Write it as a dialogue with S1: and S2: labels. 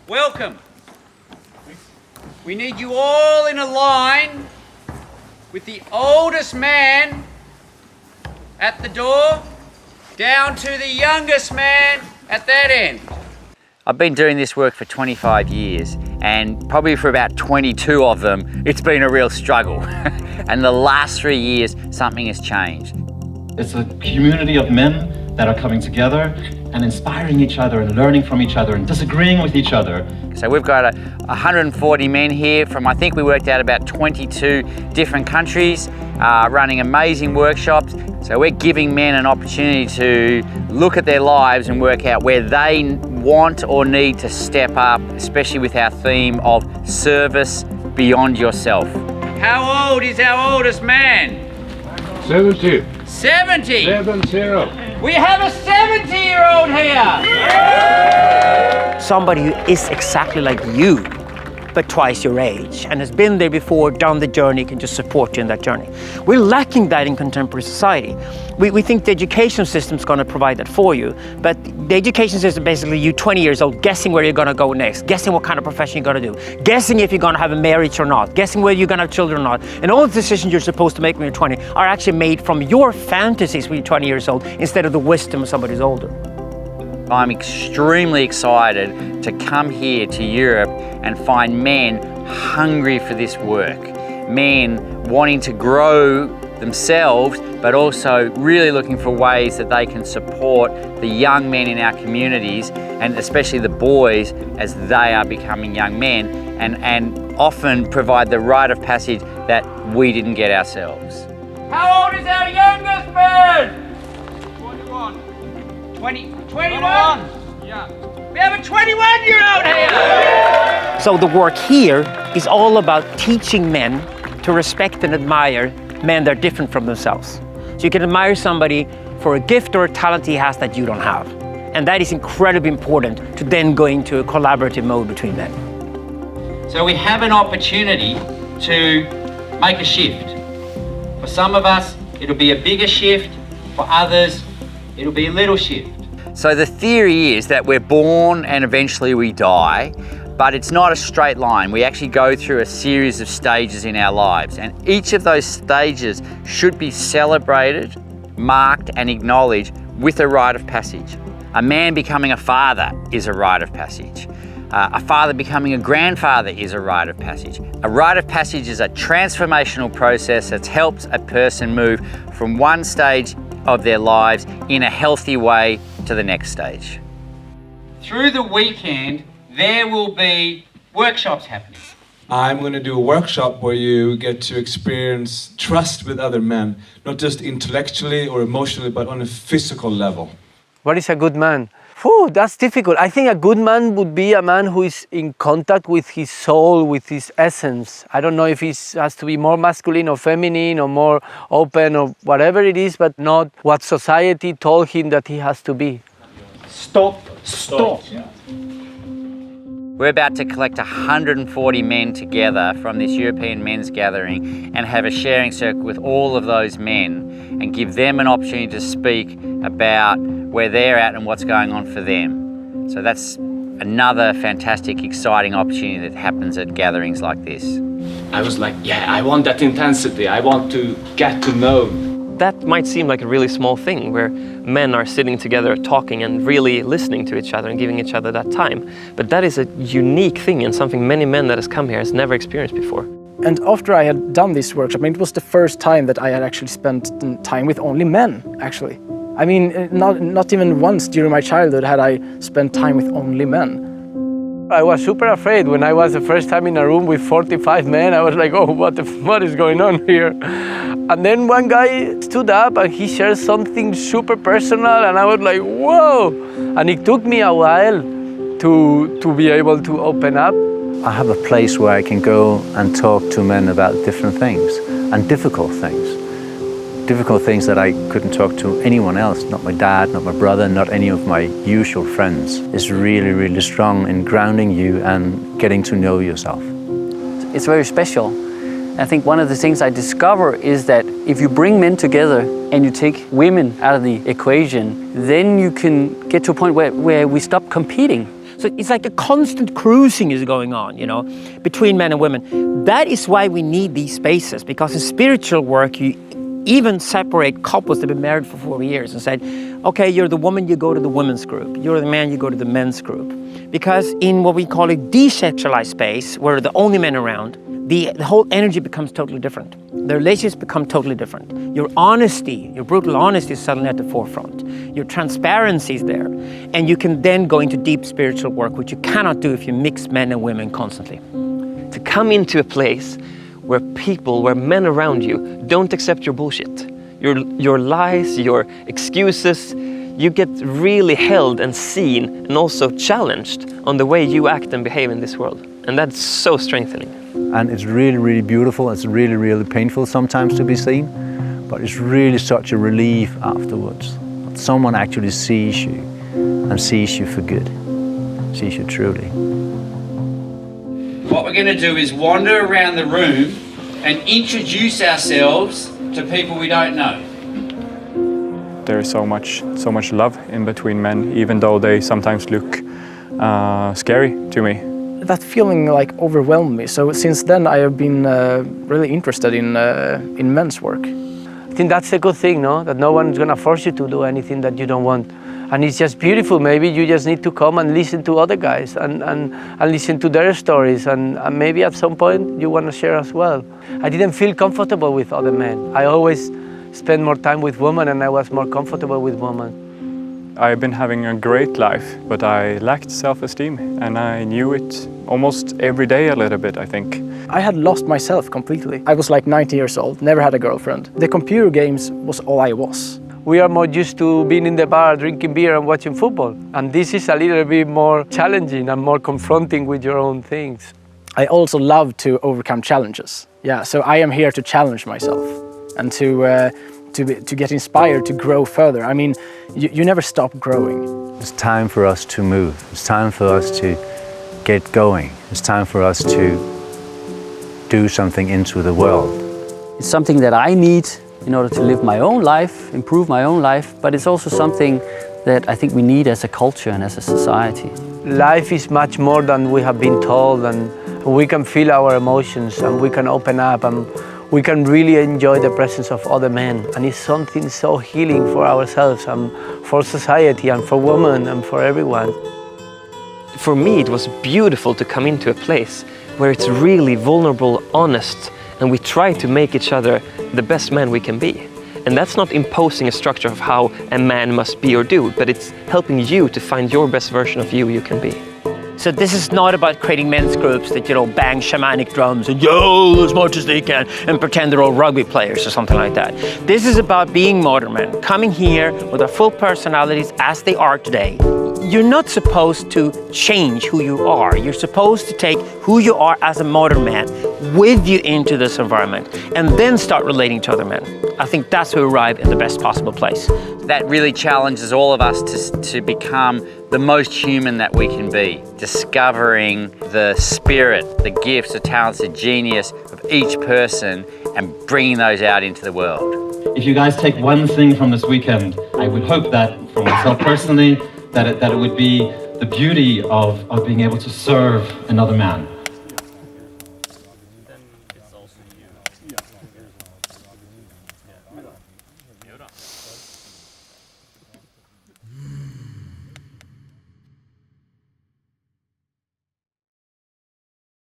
S1: Welcome. We need you all in a line with the oldest man at the door down to the youngest man at that end. I've been doing this work for 25 years and probably for about 22 of them, it's been a real struggle. And the last 3 years, something has changed.
S2: It's a community of men that are coming together and inspiring each other and learning from each other and disagreeing with each other.
S1: So we've got 140 men here from, I think we worked out about 22 different countries, running amazing workshops. So we're giving men an opportunity to look at their lives and work out where they want or need to step up, especially with our theme of service beyond yourself. How old is our oldest man?
S3: 70.
S1: 70?
S3: 70.
S1: We have a 70-year-old here!
S4: Somebody who is exactly like you, but twice your age, and has been there before, done the journey, can just support you in that journey. We're lacking that in contemporary society. We think the education system's going to provide that for you, but the education system basically you 20 years old guessing where you're going to go next, guessing what kind of profession you're going to do, guessing if you're going to have a marriage or not, guessing whether you're going to have children or not. And all the decisions you're supposed to make when you're 20 are actually made from your fantasies when you're 20 years old instead of the wisdom of somebody who's older.
S1: I'm extremely excited to come here to Europe and find men hungry for this work, men wanting to grow themselves, but also really looking for ways that they can support the young men in our communities, and especially the boys as they are becoming young men, and often provide the rite of passage that we didn't get ourselves. How old is our youngest man? 21? Yeah. We have a 21-year-old here!
S4: So the work here is all about teaching men to respect and admire men that are different from themselves. So you can admire somebody for a gift or a talent he has that you don't have. And that is incredibly important to then go into a collaborative mode between men.
S1: So we have an opportunity to make a shift. For some of us, it'll be a bigger shift. For others, it'll be a little shift. So the theory is that we're born and eventually we die, but it's not a straight line. We actually go through a series of stages in our lives, and each of those stages should be celebrated, marked and acknowledged with a rite of passage. A man becoming a father is a rite of passage. A father becoming a grandfather is a rite of passage. A rite of passage is a transformational process that helps a person move from one stage of their lives in a healthy way to the next stage. Through the weekend, there will be workshops happening.
S5: I'm going to do a workshop where you get to experience trust with other men, not just intellectually or emotionally, but on a physical level.
S6: What is a good man? Whew, that's difficult. I think a good man would be a man who is in contact with his soul, with his essence. I don't know if he has to be more masculine or feminine or more open or whatever it is, but not what society told him that he has to be.
S2: Stop.
S1: We're about to collect 140 men together from this European men's gathering and have a sharing circle with all of those men and give them an opportunity to speak about where they're at and what's going on for them. So that's another fantastic, exciting opportunity that happens at gatherings like this.
S7: I was like, yeah, I want that intensity. I want to get to know.
S8: That might seem like a really small thing where men are sitting together talking and really listening to each other and giving each other that time. But that is a unique thing and something many men that has come here has never experienced before.
S9: And after I had done this workshop, I mean, it was the first time that I had actually spent time with only men, actually. I mean, not even once during my childhood had I spent time with only men.
S6: I was super afraid when I was the first time in a room with 45 men. I was like, oh, what is going on here? And then one guy stood up and he shared something super personal and I was like, whoa! And it took me a while to be able to open up.
S10: I have a place where I can go and talk to men about different things and difficult things. Difficult things that I couldn't talk to anyone else, not my dad, not my brother, not any of my usual friends. It's really, really strong in grounding you and getting to know yourself.
S11: It's very special. I think one of the things I discover is that if you bring men together and you take women out of the equation, then you can get to a point where we stop competing.
S4: So it's like a constant cruising is going on, you know, between men and women. That is why we need these spaces, because in spiritual work, you even separate couples that have been married for 4 years and said, okay, you're the woman, you go to the women's group. You're the man, you go to the men's group. Because in what we call a desexualized space, where the only men around, the whole energy becomes totally different. The relationships become totally different. Your honesty, your brutal honesty is suddenly at the forefront. Your transparency is there. And you can then go into deep spiritual work, which you cannot do if you mix men and women constantly.
S8: To come into a place where people, where men around you don't accept your bullshit, your lies, your excuses, you get really held and seen and also challenged on the way you act and behave in this world. And that's so strengthening.
S10: And it's really, really beautiful. It's really, really painful sometimes to be seen, but it's really such a relief afterwards. Someone actually sees you and sees you for good, sees you truly.
S1: What we're going to do is wander around the room and introduce ourselves to people we don't know.
S12: There is so much love in between men, even though they sometimes look scary to me.
S9: That feeling like overwhelmed me. So since then I have been really interested in men's work.
S6: I think that's a good thing, no? That no one's gonna force you to do anything that you don't want. And it's just beautiful. Maybe you just need to come and listen to other guys and listen to their stories, and maybe at some point you want to share as well. I didn't feel comfortable with other men. I always spent more time with women, and I was more comfortable with women.
S12: I've been having a great life, but I lacked self-esteem, and I knew it almost every day a little bit, I think.
S9: I had lost myself completely. I was like 19 years old, never had a girlfriend. The computer games was all I was.
S6: We are more used to being in the bar, drinking beer and watching football. And this is a little bit more challenging and more confronting with your own things.
S9: I also love to overcome challenges. Yeah, so I am here to challenge myself and to get inspired to grow further. I mean, you never stop growing.
S10: It's time for us to move. It's time for us to get going. It's time for us to do something into the world.
S11: It's something that I need in order to live my own life, improve my own life, but it's also something that I think we need as a culture and as a society.
S6: Life is much more than we have been told, and we can feel our emotions and we can open up and we can really enjoy the presence of other men. And it's something so healing for ourselves and for society and for women and for everyone.
S8: For me, it was beautiful to come into a place where it's really vulnerable, honest, and we try to make each other the best man we can be. And that's not imposing a structure of how a man must be or do, but it's helping you to find your best version of you can be.
S4: So this is not about creating men's groups that, you know, bang shamanic drums and yell as much as they can and pretend they're all rugby players or something like that. This is about being modern men, coming here with their full personalities as they are today. You're not supposed to change who you are. You're supposed to take who you are as a modern man with you into this environment and then start relating to other men. I think that's where we arrive in the best possible place.
S13: That really challenges all of us to become the most human that we can be, discovering the spirit, the gifts, the talents, the genius of each person and bringing those out into the world.
S2: If you guys take one thing from this weekend, I would hope that, for myself personally, that it would be the beauty of being able to serve another man.